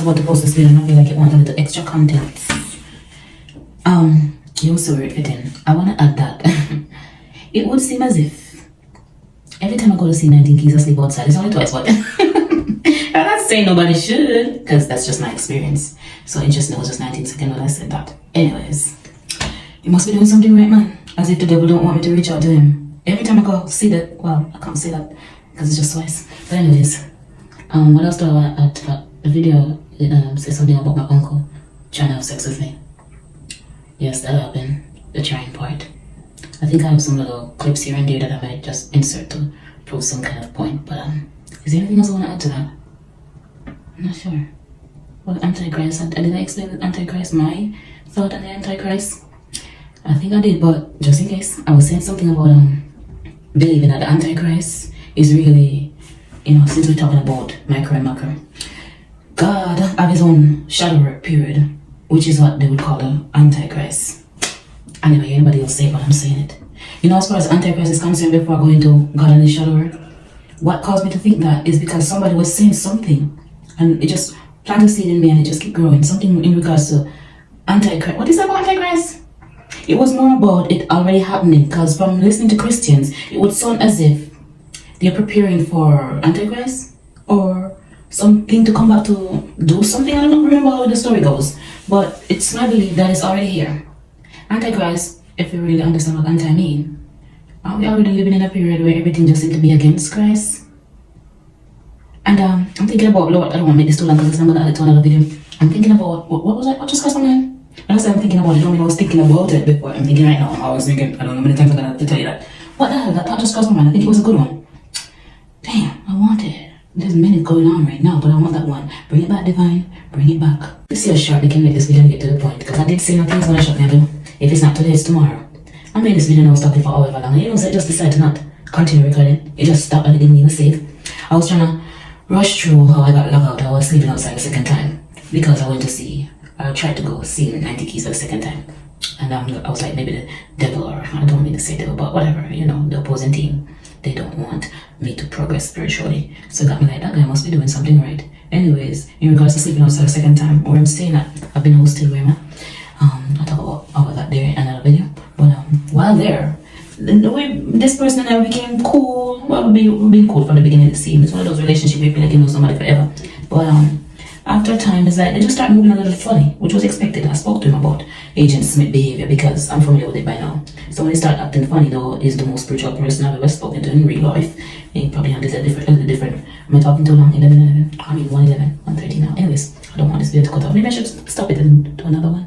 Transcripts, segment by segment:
was about to post this video and I feel like it wanted a little extra content. You also were fitting. I want to add that it would seem as if every time I go to see 19 Keys asleep outside, it's only twice, but I'm not saying nobody should, because that's just my experience. So interesting, it was just 19 seconds when I said that. Anyways, you must be doing something right, man. As if the devil don't want me to reach out to him. Every time I go see that, well, I can't say that because it's just twice. But anyways, what else do I want to add to that? The video says something about my uncle trying to have sex with me. Yes, that happened. The trying part. I think I have some little clips here and there that I might just insert to prove some kind of point. But is there anything else I want to add to that? I'm not sure. What Antichrist? Did I explain the Antichrist? My thought on the Antichrist? I think I did, but just in case, I was saying something about believing that the Antichrist is really, since we're talking about micro and macro, God have his own shadow work period, which is what they would call the Antichrist. I never hear anybody else say it, but I'm saying it. As far as Antichrist is concerned, before I go into God and his shadow work, what caused me to think that is because somebody was saying something, and it just planted a seed in me, and it just kept growing. Something in regards to Antichrist. What is that about Antichrist? It was more about it already happening, because from listening to Christians, it would sound as if they're preparing for Antichrist or something to come back to do something. I don't remember how the story goes, but it's my belief that it's already here. Antichrist, if you really understand what anti mean, are we already living in a period where everything just seems to be against Christ? And I'm thinking about, Lord, I don't want to make this too long because I'm going to add it to another video. I'm thinking about, what was that? What just crossed my mind? And I said I'm thinking about it, I don't mean I was thinking about it before. I'm thinking right now, I was thinking, I don't know how many times I'm going to have to tell you that. What the hell, that thought just crossed my mind. I think it was a good one. Damn, I want it. There's many going on right now, but I want that one. Bring it back, Divine. Bring it back. Let's see how short we can make this video and get to the point. Because I did say no things when I shot me do. If it's not today, it's tomorrow. I made this video now stopping for however long. And so I just decided to not continue recording. It just stopped and it didn't even save. I was trying to rush through how I got locked out. I was sleeping outside the second time. Because I tried to go see 90 Keys for the second time. And I was like, maybe the devil, or I don't mean to say devil, but whatever, the opposing team. They don't want me to progress spiritually. So it got me like, that guy must be doing something right. Anyways, in regards to sleeping outside the second time, where I'm staying at, I've been hosted where I'll talk about that there in another video. But while there, the way this person and I became cool, well, we've been cool from the beginning, it seems. It's one of those relationships where you feel like you know somebody forever. But after a time, it's like they just start moving a little funny, which was expected. I spoke to him about Agent Smith behavior because I'm familiar with it by now. So when he start acting funny, though, he's the most spiritual person I've ever spoken to in real life. He probably handles it different. Am I talking too long? 11. I mean 1:11, 1:30 now. Anyways, I don't want this video to cut off. Maybe I should stop it and do another one.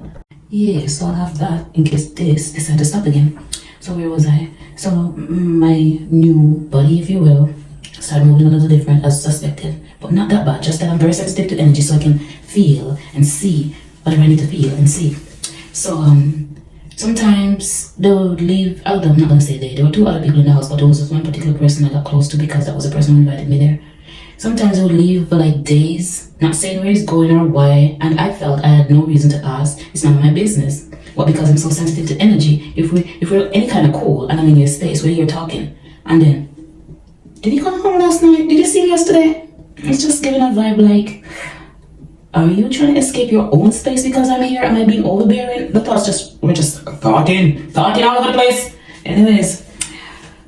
Yeah, so I'll have that in case this decides to stop again. So where was I? So my new body, if you will, started moving a little different as suspected. But not that bad, just that I'm very sensitive to energy, so I can feel and see whatever I need to feel and see. So sometimes they would leave, I'm not gonna say there were two other people in the house, but there was one particular person I got close to because that was the person who invited me there. Sometimes they would leave for like days, not saying where he's going or why, and I felt I had no reason to ask. It's none of my business. But because I'm so sensitive to energy, if we're any kind of cool and I'm in your space, we're here talking, and then, did you come home last night? Did you see me yesterday? It's just giving a vibe like, are you trying to escape your own space because I'm here? Am I being overbearing? The thoughts were just thoughting all over the place. Anyways,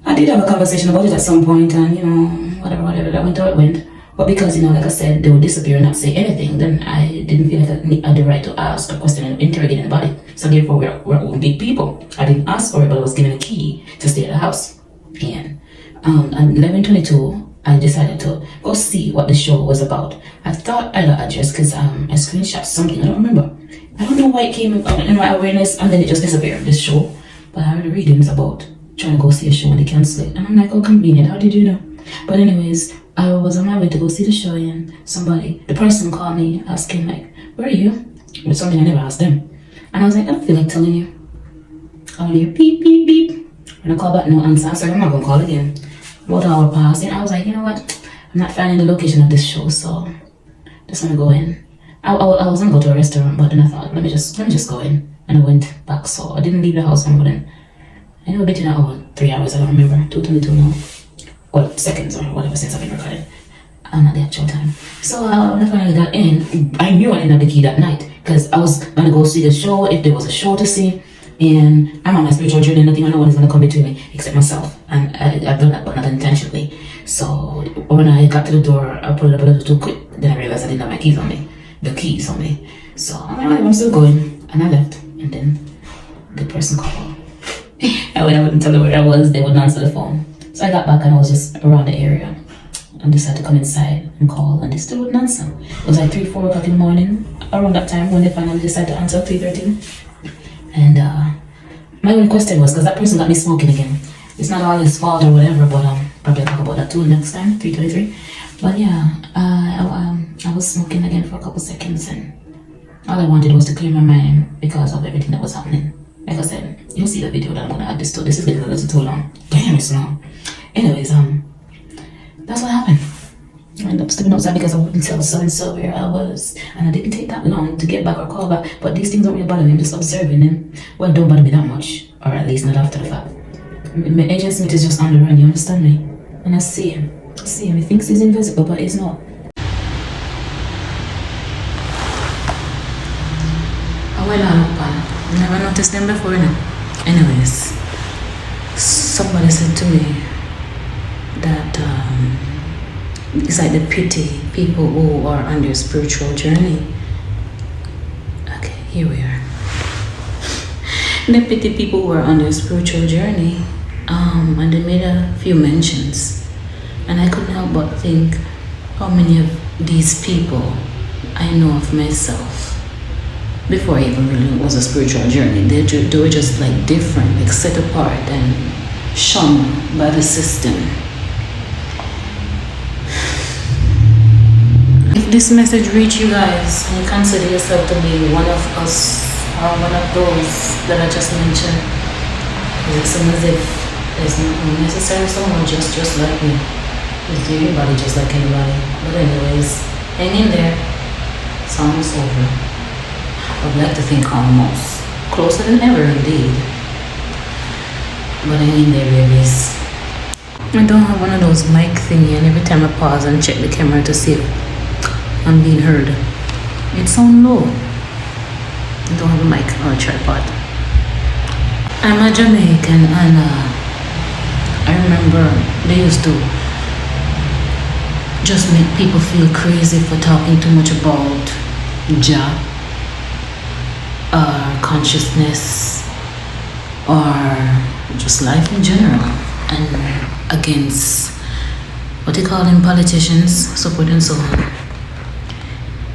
I did have a conversation about it at some point, and whatever, that went how it went. But because, like I said, they would disappear and not say anything, then I didn't feel like I had the right to ask a question and interrogate anybody. So therefore, we're all big people. I didn't ask for it, but I was given a key to stay at the house. And at 11:22, I decided to go see what the show was about. I thought I had an address because I screenshot something, I don't remember. I don't know why it came in my awareness and then it just disappeared, this show. But I heard readings about trying to go see a show and they cancel it. And I'm like, oh, convenient, how did you know? But anyways, I was on my way to go see the show and the person called me asking like, where are you? With something I never asked them. And I was like, I don't feel like telling you. I will hear beep, beep, beep. When I call back, no answer. I said, I'm not going to call again. About an hour passed, and I was like, you know what? I'm not finding the location of this show, so just want to go in. I was gonna go to a restaurant, but then I thought, let me just go in, and I went back. So I didn't leave the house more than I know between 3 hours. I don't remember. 2:22 now, or seconds or whatever since I've been recording. at the actual time. So when I finally got in, I knew I didn't have the key that night because I was gonna go see the show if there was a show to see. And I'm on my spiritual journey, nothing or no one is gonna come between me except myself. And I've done that, but not intentionally. So when I got to the door, I put it up a little too quick. Then I realized I didn't have my keys on me, the keys on me. So I'm still going, and I left. And then the person called. And when I wouldn't tell them where I was, they wouldn't answer the phone. So I got back and I was just around the area and decided to come inside and call, and they still wouldn't answer. It was like 3-4 o'clock in the morning, around that time when they finally decided to answer, 3:13. And my only question was, because that person got me smoking again. It's not all his fault or whatever, but probably I'll talk about that too next time, 3:33. But yeah, I was smoking again for a couple seconds, and all I wanted was to clear my mind because of everything that was happening. Like I said, you'll see the video that I'm gonna add this to. This is getting a little too long. Damn, it's long. Anyways, that's what happened. I ended up stepping outside because I wouldn't tell so-and-so where I was. And I didn't take that long to get back or call back. But these things don't really bother me. I'm just observing them. Well, don't bother me that much. Or at least not after the fact. My Agent Smith is just on the run, you understand me? And I see him. He thinks he's invisible, but he's not. I went on up and never noticed them before, you know. Anyways, somebody said to me that it's like the pity people who are on their spiritual journey. Okay, here we are. The pity people who are on their spiritual journey. And they made a few mentions. And I couldn't help but think how many of these people I know of myself. Before I even really was a spiritual journey, they were just like different, like set apart and shunned by the system. If this message reached you guys and you consider yourself to be one of us or one of those that I just mentioned, it seems as if there's not necessarily someone just like me. Is there anybody just like anybody? But anyways, hang in there. It's almost over. I'd like to think almost. Closer than ever indeed. But hang in there, babies. I don't have one of those mic thingy, and every time I pause and check the camera to see if I'm being heard, it sounds low. I don't have a mic or a tripod. I'm a Jamaican, and I remember they used to just make people feel crazy for talking too much about Jah, consciousness, or just life in general, and against what they call them politicians, so forth and so on.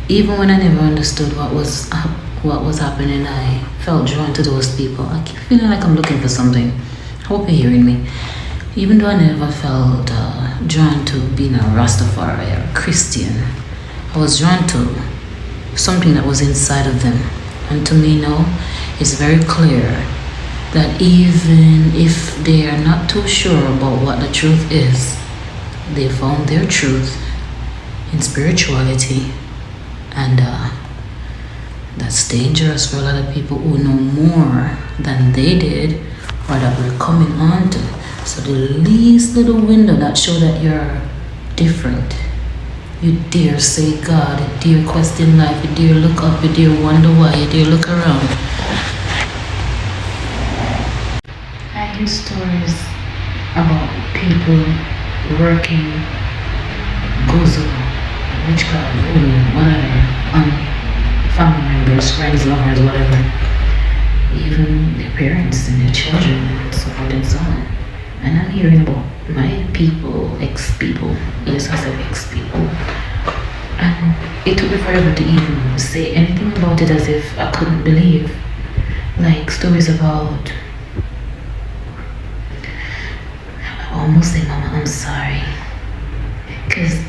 Even when I never understood what was happening, I felt drawn to those people. I keep feeling like I'm looking for something. I hope you're hearing me. Even though I never felt drawn to being a Rastafari or a Christian, I was drawn to something that was inside of them. And to me now, it's very clear that even if they are not too sure about what the truth is, they found their truth in spirituality. And that's dangerous for a lot of people who know more than they did or that we're coming on to. So the least little window that show that you're different, you dare say God, you dare question life, you dare look up, you dare wonder why, you dare look around. I hear stories about people working gozo, witchcraft, voodoo, whatever, on family members, friends, lovers, whatever. Even their parents and their children, and so forth and so on. And I'm hearing about my people, ex-people. Yes, I said ex-people. And it took me forever to even say anything about it, as if I couldn't believe. Like stories about, I almost say, Mama, I'm sorry. Because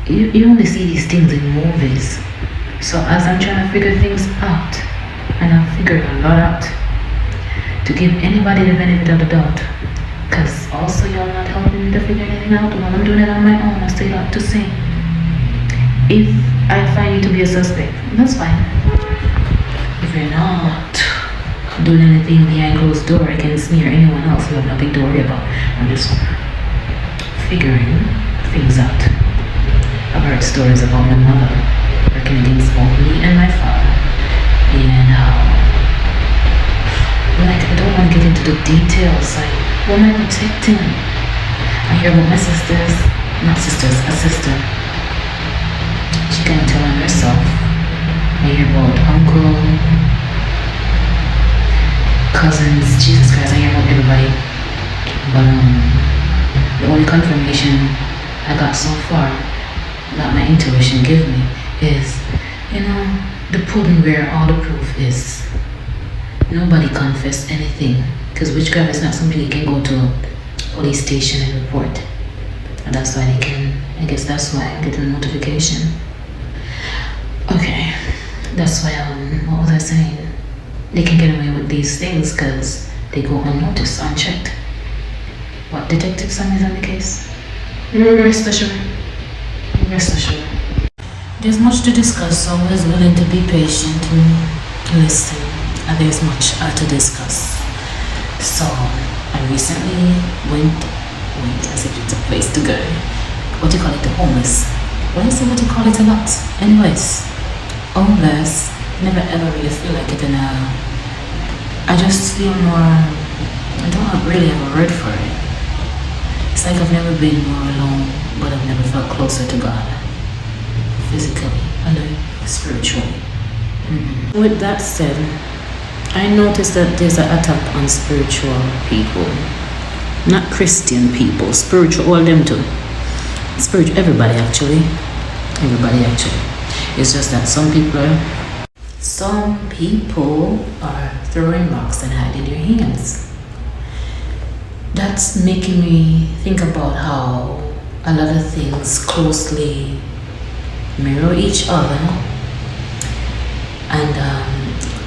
you only see these things in movies. So as I'm trying to figure things out, and I've figured a lot out, to give anybody the benefit of the doubt, because also you're not helping me to figure anything out while I'm doing it on my own. I still have to say, if I find you to be a suspect, that's fine. If you're not doing anything behind closed door against me or anyone else, you have nothing to worry about. I'm just figuring things out. I've heard stories about my mother working against both me and my father, and like I don't want to get into the details. Like, what am I protecting? I hear about my sisters, not sisters, a sister. She can't tell on herself. I hear about uncle, cousins, Jesus Christ, I hear about everybody. But the only confirmation I got so far that my intuition gave me is, the pudding where all the proof is. Nobody confessed anything, because witchcraft is not something you can go to a police station and report. And that's why I guess that's why I'm getting a notification. Okay, that's why, what was I saying? They can get away with these things because they go unnoticed, unchecked. What, Detective Sam is on the case? Rest assured. Rest assured. There's much to discuss, so I was willing to be patient and listen. And there's much to discuss. So, I recently went as if it's a place to go. What do you call it? The homeless. Why is it what you call it a lot? Anyways, homeless. Never ever really feel like it, and I just feel more. I don't really have a word for it. It's like I've never been more alone, but I've never felt closer to God. Physically, alone, spiritually. With that said, I noticed that there's an attack on spiritual people. Not Christian people, spiritual, all them too. Spiritual, everybody actually. It's just that some people are throwing rocks and hiding their hands. That's making me think about how a lot of things closely mirror each other, and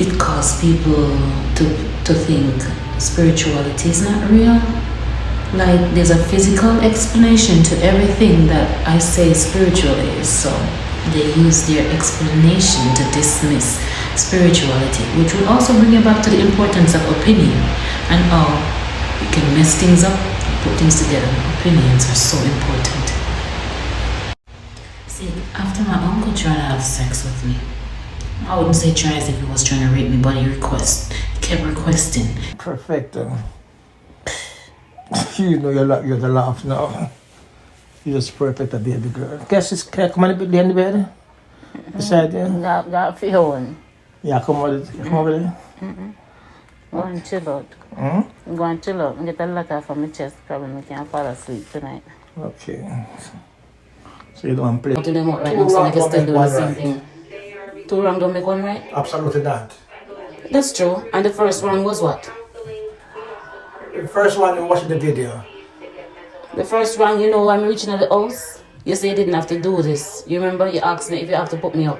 it causes people to think spirituality is not real. Like there's a physical explanation to everything that I say spiritual is, so they use their explanation to dismiss spirituality, which will also bring you back to the importance of opinion and how you can mess things up, put things together. Opinions are so important. See, after my uncle tried to have sex with me, I wouldn't say try as if he was trying to rape me, but he kept requesting. Perfecto. You know you're the laugh now. You're just perfect, a baby girl. Can I come on a bit in the bed? Beside you? Got feeling. Yeah, come over there. Go and chill out. Go and chill out and get a letter from my chest. Probably I can't fall asleep tonight. Okay. So you don't want to play? Go to them out right now so I can still do the same thing. 2 wrong don't make 1 right? Absolutely not. That's true. And the first wrong was what? The first one, you watched the video. The first wrong, you know, I'm reaching at the house. You say you didn't have to do this. You remember you asked me if you have to put me up.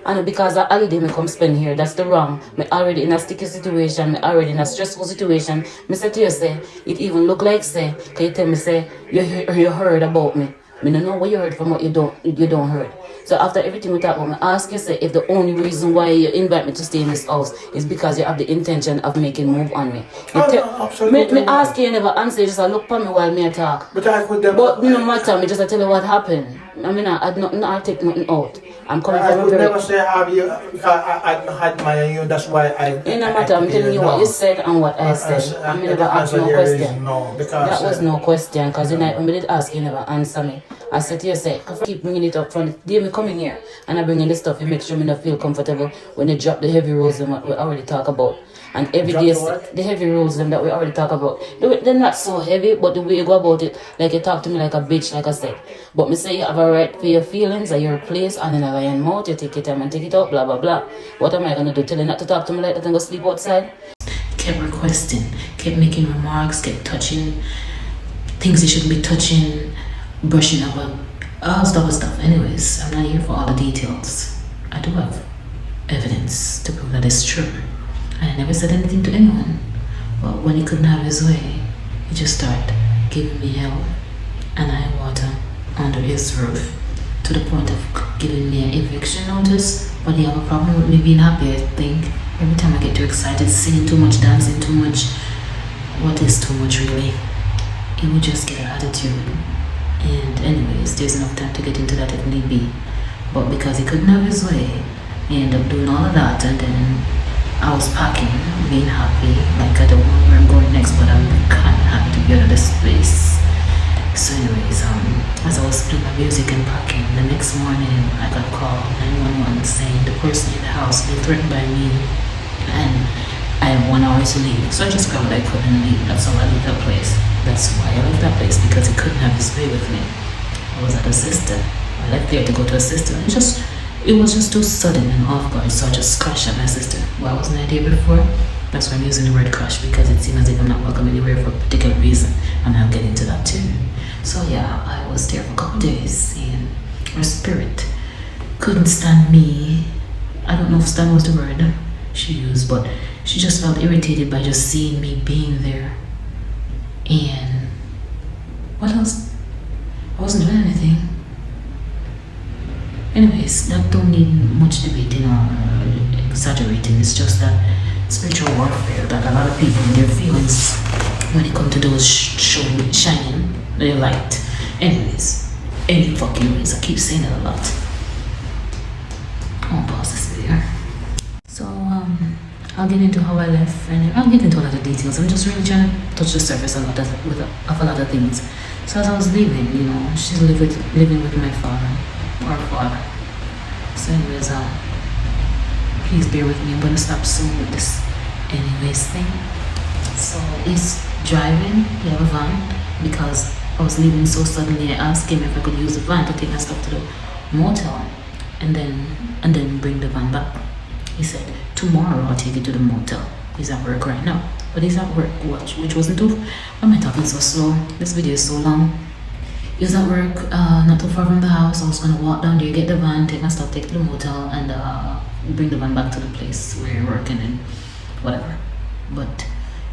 And because that holiday me come spend here, that's the wrong. Me already in a sticky situation, me already in a stressful situation. Me say to you, say, it even look like, say, can you tell me, say, you heard about me. Me don't know what you heard from what you don't heard. So after everything we talk about, me ask you, say, if the only reason why you invite me to stay in this house is because you have the intention of making move on me. Me ask you, never answer, you just look for me while me talk. But no matter, me just tell you what happened. I mean, I had nothing, I take nothing out. I'm coming from a very... never say have you, because I admire you, that's why I... It no matter, I'm telling you what you said and what I said. I never asked no question. No, because... That was no question, because when I did ask, you never answer me. I said to you, say, if I keep bringing it up from the day me coming here, and I bring in the stuff, you make sure me not feel comfortable when you drop the heavy rules and what we already talk about. And every day, the heavy rules them that we already talk about, they're not so heavy, but the way you go about it, like you talk to me like a bitch, like I said. But me say you have a right for your feelings at your place, and in a lion mouth, you take your time and take it out, blah, blah, blah. What am I going to do? Tell you not to talk to me like that and go sleep outside? Kept requesting, kept making remarks, kept touching things you shouldn't be touching, brushing over, all stuff. Anyways, I'm not here for all the details. I do have evidence to prove that it's true. I never said anything to anyone. But when he couldn't have his way, he just started giving me hell and high water under his roof, to the point of giving me an eviction notice. But he have a problem with me being happy, I think. Every time I get too excited, singing too much, dancing too much. What is too much really? He would just get an attitude And anyways, there's enough time to get into that if need be. But because he couldn't have his way, he ended up doing all of that, and then I was packing, being happy, like I don't know where I'm going next, but I'm kind of happy to get out of this place. So anyways, as I was playing my music and packing, the next morning I got a call 911 saying the person in the house being threatened by me, and I have 1 hour to leave. So I just grabbed what I could and leave. That's how I left that place. That's why I left that place, because he couldn't have his way with me. I was at a sister. I left there to go to a sister, and it was just too sudden and off guard, so I just crashed at my sister. Why wasn't I there before? That's why I'm using the word crash, because it seems as if I'm not welcome anywhere for a particular reason, and I'll get into that too. So yeah, I was there for a couple days, and her spirit couldn't stand me. I don't know if stand was the word she used, but she just felt irritated by just seeing me being there. And what else? I wasn't doing anything. Anyways, that don't need much debating or exaggerating. It's just that spiritual warfare that a lot of people in their feelings when it comes to those shining their light. Anyways, any fucking ways. I keep saying it a lot. I'll pause this video. So I'll get into how I left, and I'll get into a lot of details. I'm just really trying to touch the surface of a lot of things. So as I was leaving, she's living with my father, our father. So anyways, please bear with me. I'm gonna stop soon with this anyways thing. So he's driving, he have a van, because I was leaving so suddenly. I asked him if I could use the van to take my stuff to the motel and then bring the van back. He said, tomorrow I'll take it to the motel. He's at work right now. But he's at work, which wasn't too... Why am I talking so slow? This video is so long. He was at work, not too far from the house. I was gonna walk down there, get the van, take my stuff, take it to the motel, and bring the van back to the place where you're working and whatever. But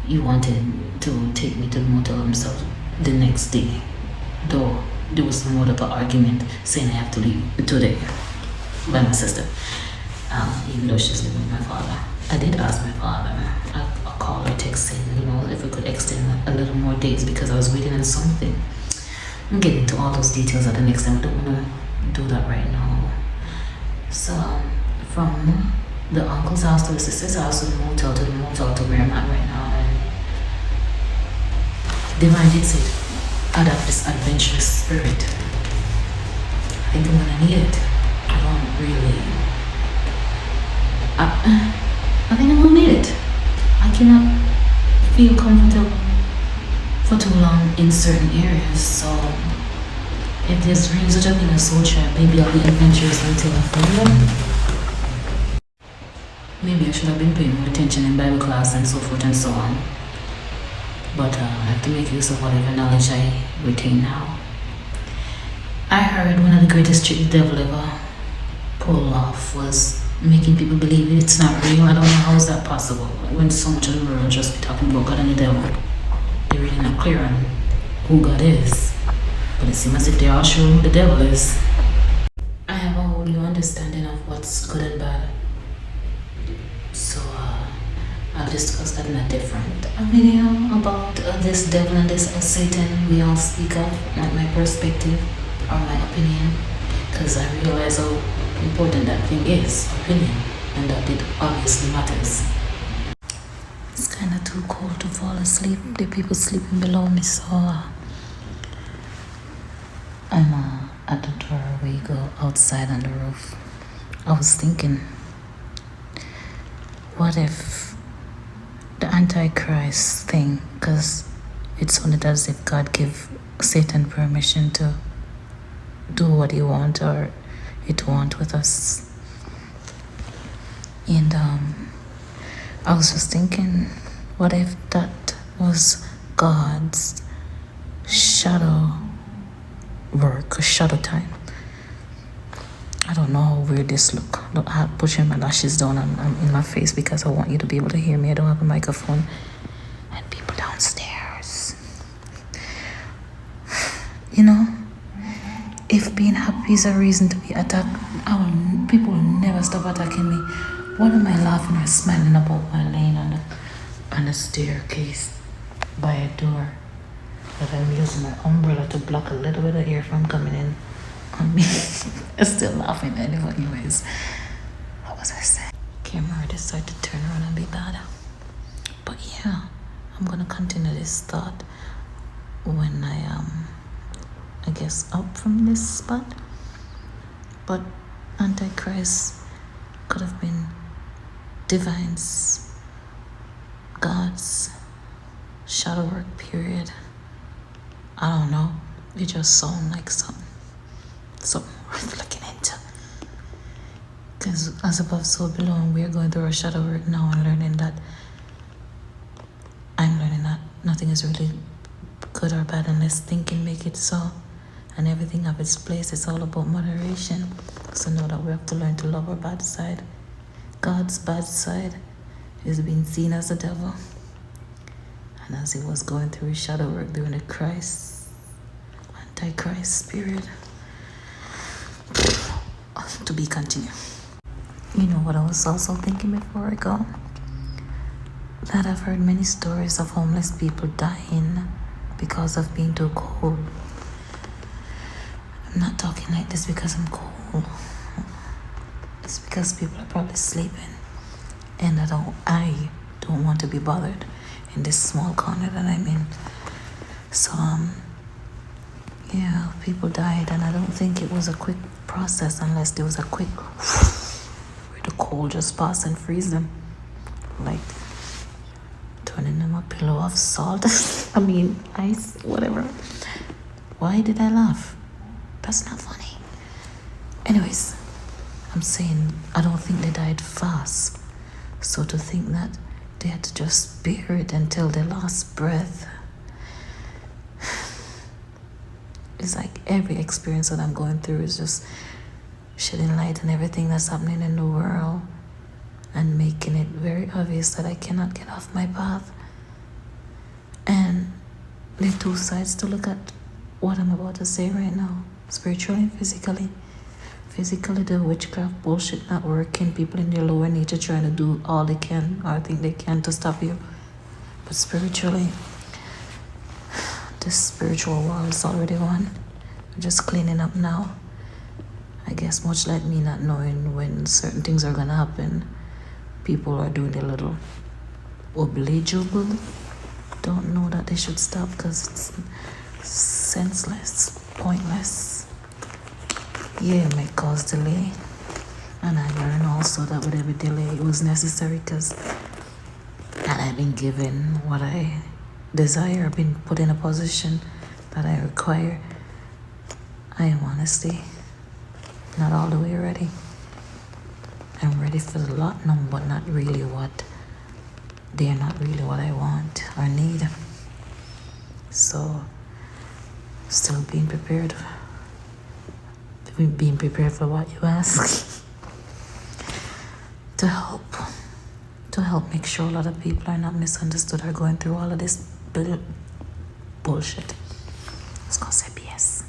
he wanted to take me to the motel himself the next day. Though there was somewhat of an argument saying I have to leave today by my sister. Even though she's living with my father. I did ask my father, I called or texted, if we could extend a little more days, because I was waiting on something. I'm getting into all those details at the next time. I don't want to do that right now. So from the uncle's house to the sister's house to the motel to where I'm at right now, and Divine did say I'd have this adventurous spirit. I think I'm gonna need it. I don't really... I think I'm gonna need it. I cannot feel comfortable for too long in certain areas, so if there's really such a thing as soul trap, maybe I'll be adventurous until I feel it. Maybe I should have been paying more attention in Bible class and so forth and so on. But I have to make use of whatever knowledge I retain now. I heard one of the greatest tricks the devil ever pulled off was making people believe it's not real. I don't know how is that possible when so much of the world just be talking about God and the devil. They're really not clear on who God is. But it seems as if they are sure who the devil is. I have a whole new understanding of what's good and bad. So I'll discuss that in a different video about this devil and this Satan we all speak of, not my perspective or my opinion, because I realize how important that thing is, opinion, and that it obviously matters. It's kind of too cold to fall asleep. The people sleeping below me, so I'm at the door where you go outside on the roof. I was thinking, what if the Antichrist thing, because it sounded as if God gave Satan permission to do what he wants or it want with us. And I was just thinking, what if that was God's shadow work, shadow time? I don't know how weird this look. Look, I'm pushing my lashes down I'm in my face because I want you to be able to hear me. I don't have a microphone. And people downstairs. If being happy is a reason to be attacked, people will never stop attacking me. What am I laughing or smiling about while laying on the staircase by a door? But I'm using my umbrella to block a little bit of air from coming in on me. I'm still laughing anyways. What was I saying? Camera decided to turn around and be bad. But yeah, I'm gonna continue this thought when I guess up from this spot. But Antichrist could have been divine's, God's shadow work period. I don't know. It just sounds like something worth looking into. Because as above, so below, and we're going through our shadow work now and learning that I'm learning that nothing is really good or bad unless thinking make it so. And everything have its place. It's all about moderation. So know that we have to learn to love our bad side. God's bad side is being seen as the devil. And as he was going through his shadow work during the Antichrist period, to be continued. You know what I was also thinking before I go? That I've heard many stories of homeless people dying because of being too cold. I'm not talking like this because I'm cold. It's because people are probably sleeping, and I don't want to be bothered in this small corner that I'm in. So yeah, people died, and I don't think it was a quick process unless there was a quick where the cold just pass and freeze them, like turning them a pillow of salt. I mean ice, whatever. Why did I laugh? That's not funny. Anyways, I'm saying I don't think they died fast. So to think that they had to just bear it until their last breath. It's like every experience that I'm going through is just shedding light on everything that's happening in the world and making it very obvious that I cannot get off my path. And there are two sides to look at what I'm about to say right now, spiritually and physically. Physically, the witchcraft bullshit not working, people in their lower nature trying to do all they can or think they can to stop you. But spiritually, this spiritual war is already won. I'm just cleaning up now. I guess much like me not knowing when certain things are gonna happen, people are doing a little obligeable. Don't know that they should stop because it's senseless, pointless. Yeah, it may cause delay. And I learned also that with every delay it was necessary because had I been given what I desire, been put in a position that I require, I am honestly not all the way ready. I'm ready for the lot number, but not really what they're not really what I want or need. So still being prepared for what you ask. to help make sure a lot of people are not misunderstood or going through all of this bullshit. Let's go say BS.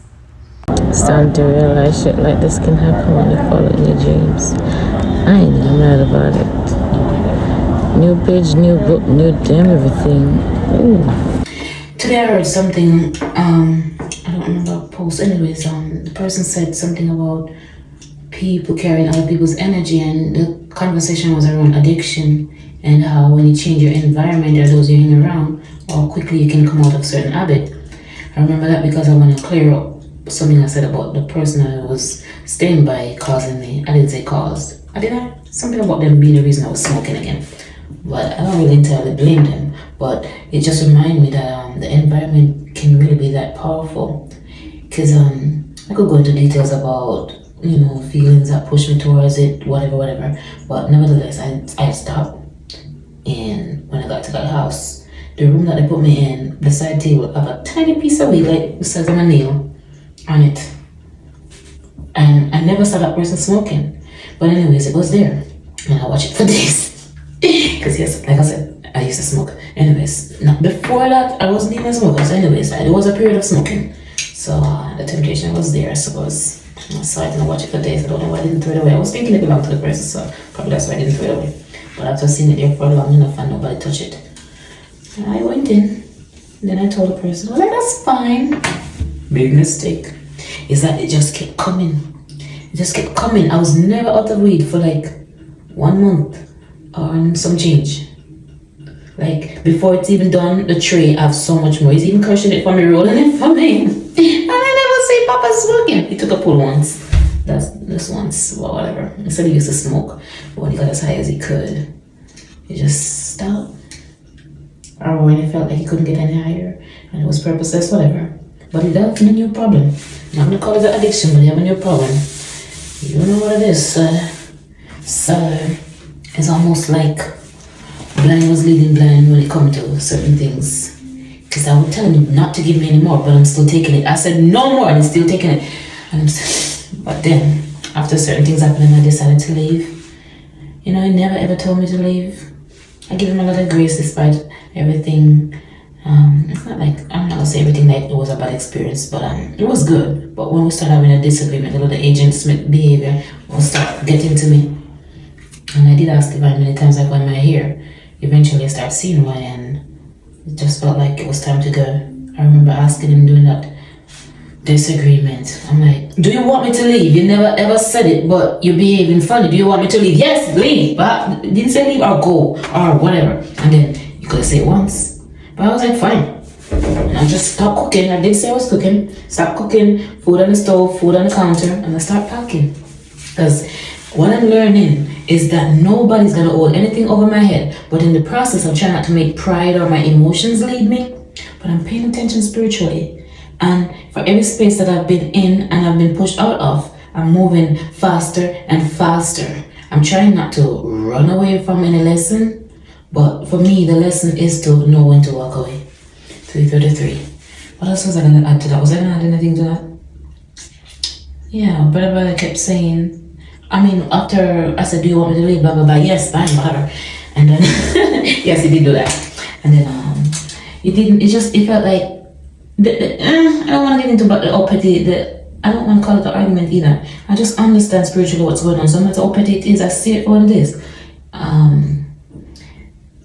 Starting to realize shit like this can happen when you follow your dreams. I ain't even mad about it. New page, new book, new damn everything. Ooh. Today I heard something, I don't remember a post. Anyways, the person said something about people carrying other people's energy, and the conversation was around addiction and how when you change your environment or those you hang around, how quickly you can come out of certain habit. I remember that because I want to clear up something I said about the person I was staying by causing me. I didn't say caused. I did something about them being the reason I was smoking again. But I don't really entirely blame them. But it just reminded me that the environment can really be that powerful. Because I could go into details about, feelings that push me towards it, whatever. But nevertheless, I stopped. And when I got to that house, the room that they put me in, the side table have a tiny piece of weed, like the size of a nail, on it. And I never saw that person smoking. But anyways, it was there. And I watched it for days. Because yes, like I said, I used to smoke. Anyways, now before that, I wasn't even a smoker. So anyways, it was a period of smoking. So the temptation was there, I suppose. I saw it and I watched it for days. I don't know why I didn't throw it away. I was thinking it belonged to the person, so probably that's why I didn't throw it away. But after seeing it there for long enough and nobody touched it, I went in. Then I told the person, I was like, that's fine. Big mistake. Is that it just kept coming. It just kept coming. I was never out of weed for like 1 month or some change. Like, before it's even done, the tray, I have so much more. He's even crushing it for me, rolling it for me. And I never see Papa smoking. He took a pull once. That's this once, or whatever. He said he used to smoke, but when he got as high as he could, he just stopped. Or when he felt like he couldn't get any higher, and it was purposeless, whatever. But he developed a new problem. I'm not gonna call it an addiction, but he have a new problem. You know what it is, so it's almost like blind was leading blind when it comes to certain things. Because I would tell him not to give me any more, but I'm still taking it. I said no more, and he's still taking it. But then, after certain things happened, I decided to leave. You know, he never ever told me to leave. I give him a lot of grace despite everything. It's not like, I'm not gonna say everything that it was a bad experience, but it was good. But when we start having a disagreement, a lot of Agent Smith behavior will start getting to me. And I did ask Divine many times, like, why am I here? Eventually I started seeing why, and it just felt like it was time to go. I remember asking him during that disagreement. I'm like, do you want me to leave? You never ever said it, but you're behaving funny. Do you want me to leave? Yes, leave. But you didn't say leave or go or whatever. And then you could have said it once. But I was like, fine. And I just stopped cooking. I did say I was cooking. Stop cooking, food on the stove, food on the counter, and I start packing. Because what I'm learning is that nobody's gonna hold anything over my head. But in the process, I'm trying not to make pride or my emotions lead me. But I'm paying attention spiritually. And for every space that I've been in and I've been pushed out of, I'm moving faster and faster. I'm trying not to run away from any lesson, but for me, the lesson is to know when to walk away. 3:33. What else was I going to add to that? Was I going to add anything to that? Yeah, Brother kept saying, I mean, after I said, do you want me to leave? Blah, blah, blah. Yes, fine, whatever. And then, yes, he did do that. And then, it felt like, I don't want to get into how petty, I don't want to call it an argument either. I just understand spiritually what's going on. So no matter how petty it is, I see it for what it is.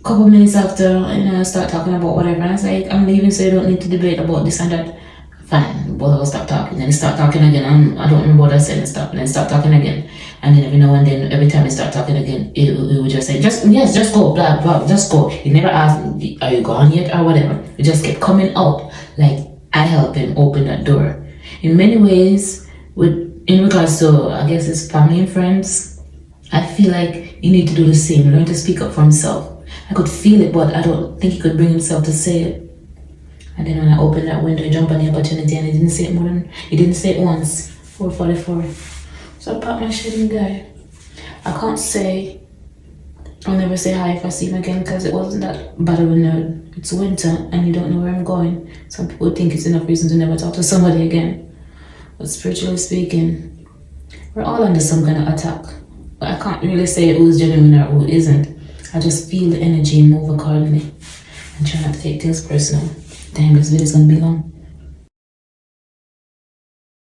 Couple minutes after, I start talking about whatever, and I was like, I'm leaving, so you don't need to debate about this and that. Fine, both of us stop talking. Then they start talking again. I don't remember what I said and stop. And then start talking again. And then every now and then, every time they start talking again, it would just say, just go, blah, blah, just go. He never asked, are you gone yet or whatever. It just kept coming out. Like, I helped him open that door. In many ways, in regards to, I guess, his family and friends, I feel like you need to do the same. Learn to speak up for himself. I could feel it, but I don't think he could bring himself to say it. And then when I opened that window, he jumped on the opportunity, and he didn't say it once. 4:44. So I packed my shit and died. I can't say I'll never say hi if I see him again, because it wasn't that bad of a nerd. It's winter and you don't know where I'm going. Some people think it's enough reason to never talk to somebody again. But spiritually speaking, we're all under some kind of attack. But I can't really say who's genuine or who isn't. I just feel the energy and move accordingly. And try not to take things personal. Damn, this video's gonna be long.